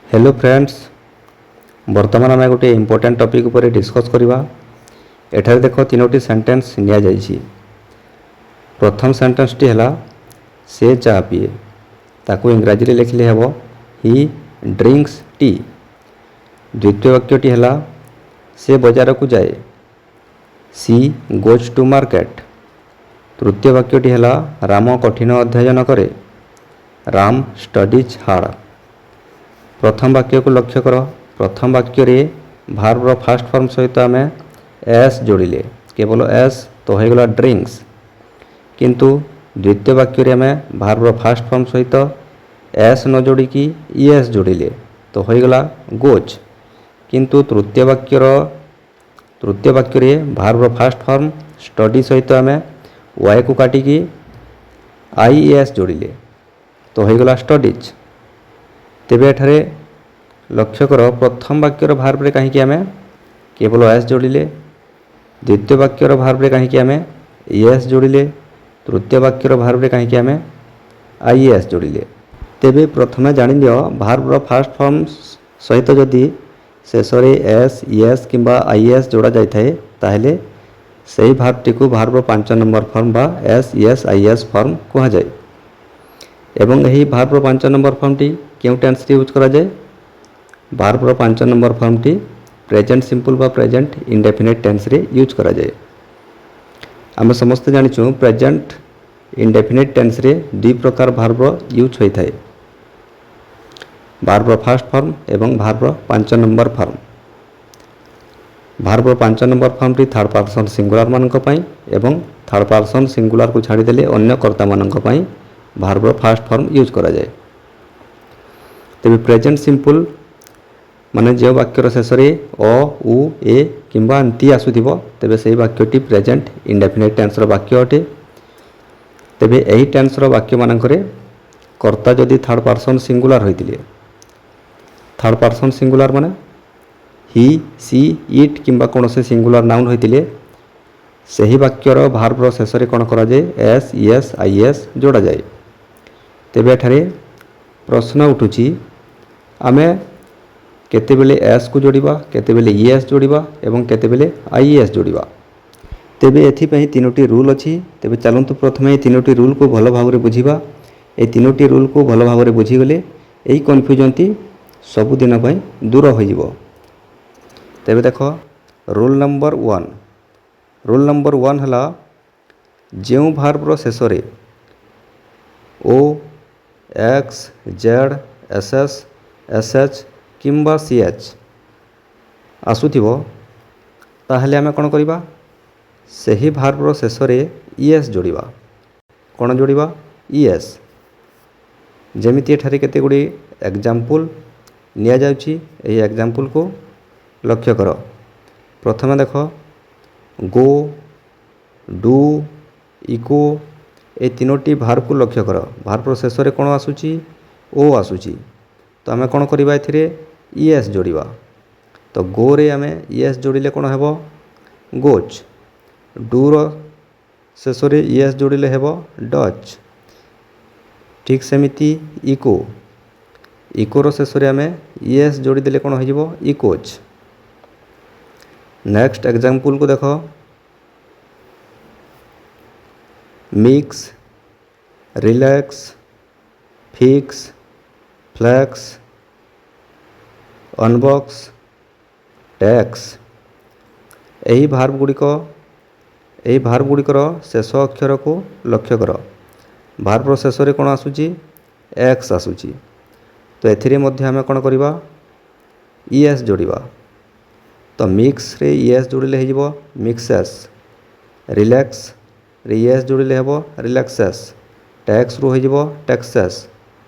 Hello friends, बर्तमान आम गोटे इम्पोर्टाट टॉपिक उपर डिस्कस करवा। एठारे देख तीनोटी सेंटेंस निया जाइछि। प्रथम सेंटेंस टी हला से चा पिए, ताकू इंग्राजी रे लिखले हेबो ही ड्रिंक्स टी। द्वितीय वाक्यटी हला से बाजार को जाए, सी गोज टू मार्केट। तृतीय वाक्यटी हला राम कठिन अध्ययन करे, राम स्टडीज हार्ड। प्रथम वाक्य को लक्ष्य कर। प्रथम वाक्य रे भार्बर फास्ट फॉर्म सहित आम एस जोड़िले, केवल एस तो होगला ड्रिंक्स। किंतु द्वितीय वाक्य रे आम भार्बर फास्ट फॉर्म सहित एस न जोड़िकी ईएस जोड़िले तो होगला गोज। किंतु तृतीय वाक्य रे भार्बर फास्ट फॉर्म स्टडी सहित आम वाई को काटिकी आईएस जोड़िले तो होगला स्टडीज। तेबे एठारे लक्ष्य कर, प्रथम वाक्यर भार्ब रे कहीं आम केवल एस जोड़िले, द्वितीय वाक्यर भार्ब रे कहीं आम एस जोड़िले, तृतीय वाक्यर भार्ब रे कहीं आम आईएस जोड़िले। तेबे प्रथमे जानि दियो भार्बर फास्ट फॉर्म सहित जदि शेष एस एस किंबा आईएस जोड़ा जाए ताहेले सही भार्ब टी को भार्बर 5 नंबर फॉर्म बा एस एस आईएस फॉर्म कहा जाए। एवं यही भार्बर 5 नंबर फॉर्म टी क्यों टेंस रे यूज करा जाए? भार्बर 5 number form T present simple बा प्रेजेंट इंडेफिनिट टेंस रे यूज करा जाए। आम समस्त जानिछु प्रेजेंट इंडेफिनिट टेंस रे दुई प्रकार भार्बर यूज होता है, भार्बर फास्ट फॉर्म एवं भार्बर 5 नंबर फॉर्म। भार्बर 5 नंबर फॉर्म टी थर्ड पर्सन सिंगुलर मानक पई एवं थर्ड पर्सन सिंगुलर को छाड़ी देले अन्य कर्ता मानक पई भार्बर फास्ट फॉर्म यूज करा जाए। तेबे प्रेजेंट सिंपल माने जो वाक्यर शेष अ उ ए किंबा अंति आसुथिबो तेबे सही वाक्यटी प्रेजेंट इंडेफिनिट टेंस रो वाक्य अटे। तेबे एही टेंस रो वाक्य मानकरे कर्ता जदि थर्ड पर्सन सिंगुलर होइतिले, थर्ड पर्सन सिंगुलर माने ही सी इट किंबा कौन से सिंगुलर नाउन होइतिले सही वाक्यर भार्बर शेष कौन करा जाए एस एस आईएस जोड़ा जाए। तेबे एठारे प्रश्न उठुची आमे केतेबेले एस को जोड़िबा, केतेबेले ईएस जोड़िबा एवं केतेबेले आईएस जोड़िबा। तेबे एथिपई तीनोटी रूल अछि। तेबे चलंतु प्रथमे ए तीनोटी रूल को भल भाबरे बुझिबा। ए तीनोटी रूल को भल भाबरे बुझिगले एई कन्फ्यूजन टी सब दिन पई दूर हो जिवो। तेबे देखो रूल नंबर 1। रूल नंबर 1 हला जेउ भार्बर शेष रे O X Z SS SH किंबा सीएच आसुथिबो ताहले आमे कोन करिबा सही भार्बर शेष रे ईएस जोड़िबा। कोन जोड़िबा? ईएस। जेमिति एठारे केते गुडी एग्जांपल निया जाउची, एही एग्जांपल को लक्ष्य करो। प्रथमे देखो गो डू इको ए तीनोटी भार्ब को लक्ष्य करो। भार्बर शेष रे कोन आसुची? ओ आसुची। तो आमे कोन करिबा एथिरे ईएस जोड़िबा। तो गो रे आमे ईएस जोड़िले कोन हेबो? गोज। डू रो शेष रे ईएस जोड़िले हेबो डच। ठीक सेमिति इको, इको रो शेष रे आमे ईएस जोड़ी देले कोन हो जिवो? इकोज। नेक्स्ट एग्जांपल को देखो mix relax fix flax unbox tax. यही भार्ब गुड़िकर शेष अक्षर को लक्ष्य कर। भार्बर शेष रे कोन आसुची? एक्स आसुची। तो एथिरे मध्य आमे कोन करिबा? ईएस जोड़िबा। तो मिक्स रे ईएस जोड़िले हेजिबो मिक्सेस, रिलैक्स रे ईएस जोड़िले हेबो रिलैक्सेस, टैक्स रु हेजिबो टैक्सेस,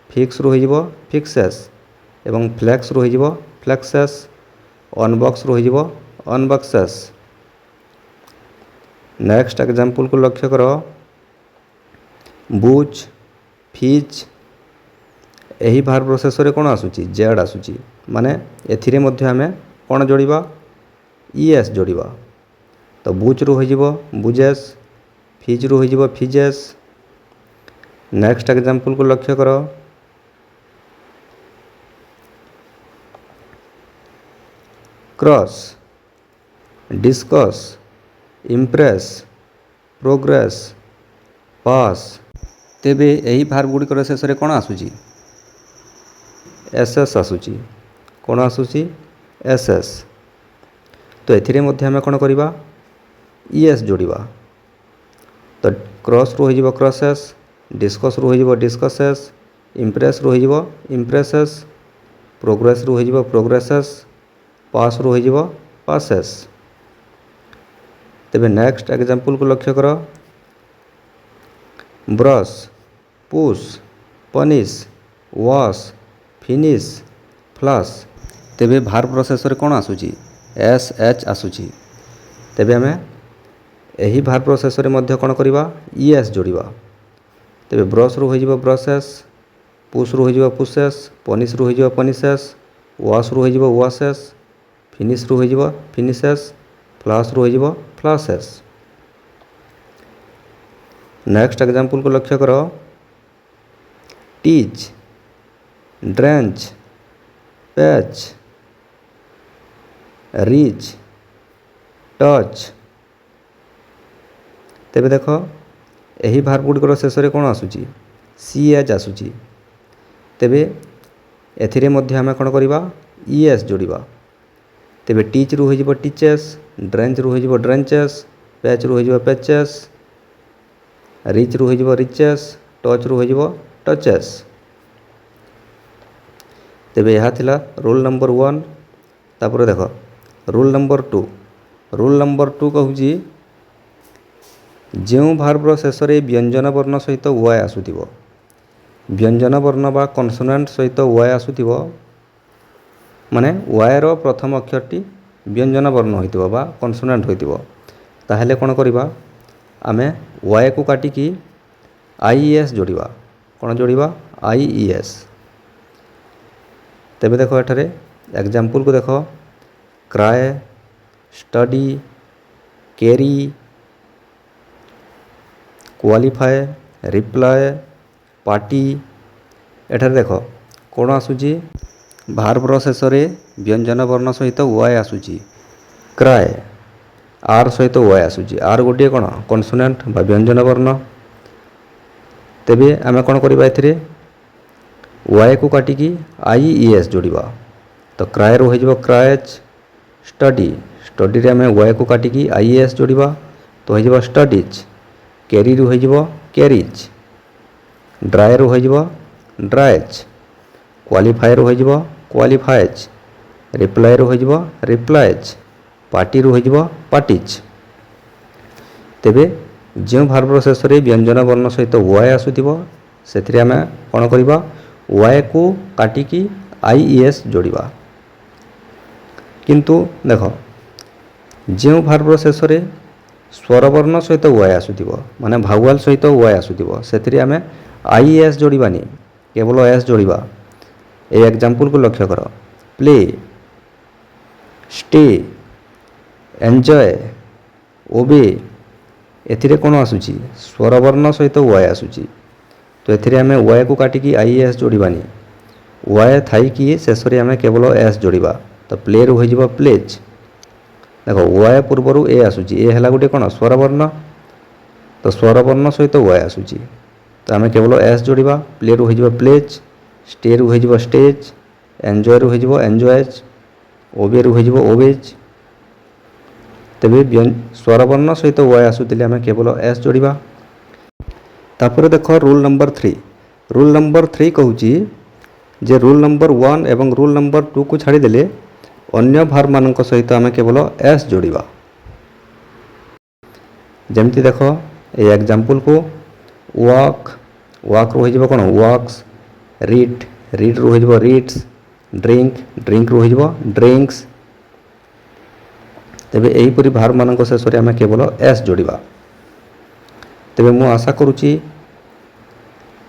फिक्स रु हेजिबो फिक्सेस एवं फ्लैक्स रु हेजिबो फ्लैक्सेस, अनबॉक्स रु हेजिबो अनबॉक्सेस। नेक्स्ट एग्जांपल को लक्ष्य करो बुच फिज एही भार्बर शेष रे कोन आसुची? जेड आसुची। माने एथिरे मध्य आमे कोन जोड़िबा? ईएस जोड़िबा। तो बुच रु हेजिबो बुजेस, फिज रु हेजिबो फिजेस। नेक्स्ट एग्जांपल को लक्ष्य करो क्रॉस, डिस्कस, इम्प्रेस, प्रोग्रेस, पास। तेबे यही भार्ब गुड़िकर शेष में कौन आसूची? एसएस आसूची। कौन आसूची? एसएस। तो एथिरे मध्य आम कौन करवा? ईएस जोड़वा। तो क्रॉस रु हो क्रॉसेस, डिस्कस रु हो डिस्कसेस, इम्प्रेस रु हो इम्प्रेसेस, प्रोग्रेस रु हो प्रोग्रेसेस, पास रु हो पासेस। तेबे नेक्स्ट एग्जांपल को लक्ष्य कर। Brush, push, punish, wash, finish, flush. तेबे भार्ब शेष में कौन आसूची? S H आसूची। तेबे आम यही भार्ब शेष में मध्य कौन करवा? ईएस जोड़वा। तेबे ब्रश रु हो ब्रशेस, पुश रु हो पुशेस, पनिश रु हो पनिशेस, वॉश रु हो वॉशेस, फिनिश रु हो फिनिशेस, फ्लश रु हो फ्लशेस। नेक्स्ट एग्जांपल को लक्ष्य करो। Teach, drench, patch, reach, touch. तेबे देख यही भार्ब गुड़िकर शेष में कौन आसूची? C H आसूची। तेबे एथिरे मध्य आम कौन करवा? ईएस जोड़वा। तेबे टीच रु हो टीचेस, ड्रेंच रु हो ड्रेंचेस, पैच रु हो पैचेस, रिच रु हो रिचेस, टच रु हो टचेस। तेबे यह थिला रूल नंबर 1। तापर देख रूल नंबर 2। रूल नंबर 2 कहूँ जो भार्बर शेष में व्यंजन वर्ण सहित वाय आसुथिबो, व्यंजन वर्ण बा कन्सोनेंट सहित वाय आसुथिबो, माने वायर प्रथम अक्षरटी व्यंजन वर्ण होइतिबो बा कन्सोनेंट होइतिबो, ताहेले कोन करिबा? आमे वाय को काटिकी आईईएस जोड़वा। कौन जोड़वा? आईईएस। तेबे देखो एठारे एग्जांपल को देखो। Cry, study, carry, क्वालिफाए, reply, party. एठारे देखो कौन आसूची? भार्बर शेष में व्यंजन वर्ण सहित वाय आसूची। क्राए आर सहित वाय आसूची। आर गोटे कौन? कन्सोनेंट बा व्यंजन वर्ण। तेबे आमे कौन करवा? एथिरे वाय को काटिकी आईईएस जोड़वा। तो क्राए रु हो क्राएच, स्टडी, स्टडी रे आमे वाय को काटिकी आईईएस जोड़वा तो हो स्टडीज। कैरी रु हो कैरीज, ड्राए रु हो ड्राएज, क्वालिफाए रु हो क्वालिफाएज, रिप्लाए रु हो रिप्लाएज, पार्टी रु हो पार्टीज। तेबे जो भार्बर शेष में व्यंजन वर्ण सहित वाय आसुथिबो सेथिरे आमे कोन करबा? वाय को काटिकी आईईएस जोड़वा। किंतु देख जो भार्बर शेष में स्वरवर्ण सहित वाय आसुथिबो माने भावुआल सहित वाय आसुथिबो सेथिरे आमे आईएस जोड़वानी, केवल एस जोड़वा। ए एग्जांपल को लक्ष्य कर। प्ले, स्टे, एंजॉय, ओबे। एथिरे कौन आसूची? स्वरवर्ण सहित वाय आसूची। तो एथिरे आमे वाय को काटिकी आईएस जोड़वानी, वाय थाई कि शेष में आमे केवल एस जोड़वा। तो प्ले रु हो प्लेज। देखो वाय पूर्वर ए आसूची, ए है गोटे कौन? स्वरवर्ण। तो स्वरवर्ण सहित वाय आसूची तो आमे केवल एस जोड़वा। प्ले रु हो प्लेज, स्टे रु हो स्टेज, एंजॉय रु हो एंजॉयज, ओबे रु हो ओबेज। तेबे स्वरवर्ण सहित वाय आसुतिले आमे केवल एस जोड़वा। तापर देख रूल नंबर 3। रूल नंबर 3 कहूँ जे रूल नंबर 1 एवं रूल नंबर 2 को छाड़ीदेले अन्य भार्ब मानक सहित आमे केवल एस जोड़वा। जमती देख ये एग्जांपल को। वॉक, वॉक रु हो कौन? वॉक्स, रीड, रीड रु हो रीड्स, ड्रिंक, ड्रिंक रु हो ड्रिंक्स। तेबे एहीपरि भार्ब मानक शेष में आमे केवल एस जोड़वा। तेबे मु आशा करुच्ची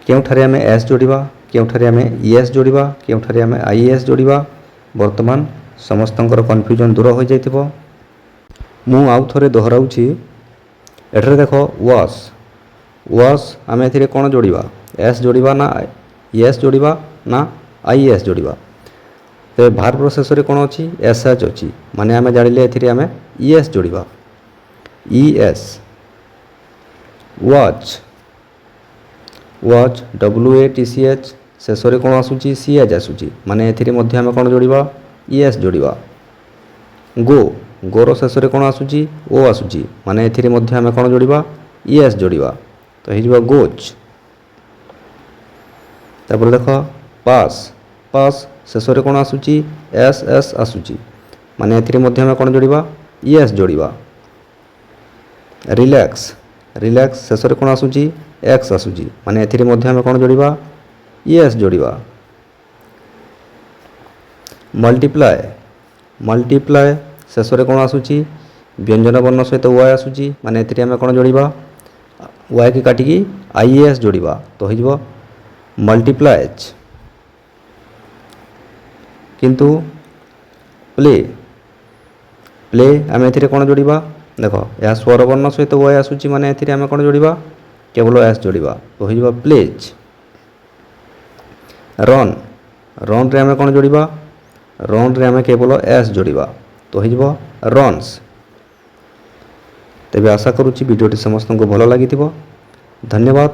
केउठारे आमे एस जोड़वा, केउठारे आमे ईएस जोड़वा, केउठारे आमे आईएस जोड़वा। वर्तमान समस्तंकर कन्फ्यूजन दूर हो जाइथिबो। मु आउ थरे दोहराउची। एठारे देखो वॉश, वॉश आमे एथिरे कोन जोड़वा? एस जोड़वा ना ईएस जोड़वा ना आईएस जोड़वा? ତେବେ ଭାର୍ବର ଶେଷରେ କ'ଣ ଅଛି ଏସ୍ ଏଚ୍ ଅଛି ମାନେ ଆମେ ଜାଣିଲେ ଏଥିରେ ଆମେ ଇଏସ୍ ଯୋଡ଼ିବା ଇଏସ୍ ୱାଚ୍ ୱାଚ୍ WATCH ଶେଷରେ କ'ଣ ଆସୁଛି CH ଆସୁଛି ମାନେ ଏଥିରେ ମଧ୍ୟ ଆମେ କ'ଣ ଯୋଡ଼ିବା ଇଏସ୍ ଯୋଡ଼ିବା ଗୋ ଗୋର ଶେଷରେ କ'ଣ ଆସୁଛି ଓ ଆସୁଛି ମାନେ ଏଥିରେ ମଧ୍ୟ ଆମେ କ'ଣ ଯୋଡ଼ିବା ଇଏସ୍ ଯୋଡ଼ିବା ତ ହେଇଯିବ ଗୋଚ୍। ତାପରେ ଦେଖ ପାସ୍ ପାସ୍ ଶେଷରେ କ'ଣ ଆସୁଛି ଏସ୍ ଆସୁଛି ମାନେ ଏଥିରେ ମଧ୍ୟ ଆମେ କ'ଣ ଯୋଡ଼ିବା ଇଏସ୍ ଯୋଡ଼ିବା। ରିଲାକ୍ସ ରିଲାକ୍ସ ଶେଷରେ କ'ଣ ଆସୁଛି ଏକ୍ସ ଆସୁଛି ମାନେ ଏଥିରେ ମଧ୍ୟ ଆମେ କ'ଣ ଯୋଡ଼ିବା ଇଏସ୍ ଯୋଡ଼ିବା। ମଲ୍ଟିପ୍ଲାଏ ମଲ୍ଟିପ୍ଲାଏ ଶେଷରେ କ'ଣ ଆସୁଛି ବ୍ୟଞ୍ଜନ ବର୍ଣ୍ଣ ସହିତ ୱାଇ ଆସୁଛି ମାନେ ଏଥିରେ ଆମେ କ'ଣ ଯୋଡ଼ିବା ୱାଇକି କାଟିକି IES ଯୋଡ଼ିବା ତ ହେଇଯିବ ମଲ୍ଟିପ୍ଲାଏଜ୍। କିନ୍ତୁ ପ୍ଲେ ପ୍ଲେ ଆମେ ଏଥିରେ କ'ଣ ଯୋଡ଼ିବା ଦେଖ ଏହା ସ୍ୱର ବର୍ଣ୍ଣ ସହିତ ୱାଇ ଆସୁଛି ମାନେ ଏଥିରେ ଆମେ କ'ଣ ଯୋଡ଼ିବା କେବଳ ଏସ୍ ଯୋଡ଼ିବା ତ ହେଇଯିବ ପ୍ଲେଜ୍। ରନ୍ ରନ୍ରେ ଆମେ କ'ଣ ଯୋଡ଼ିବା ରନ୍ରେ ଆମେ କେବଳ ଏସ୍ ଯୋଡ଼ିବା ତ ହେଇଯିବ ରନ୍ସ। ତେବେ ଆଶା କରୁଛି ଭିଡ଼ିଓଟି ସମସ୍ତଙ୍କୁ ଭଲ ଲାଗିଥିବ। ଧନ୍ୟବାଦ।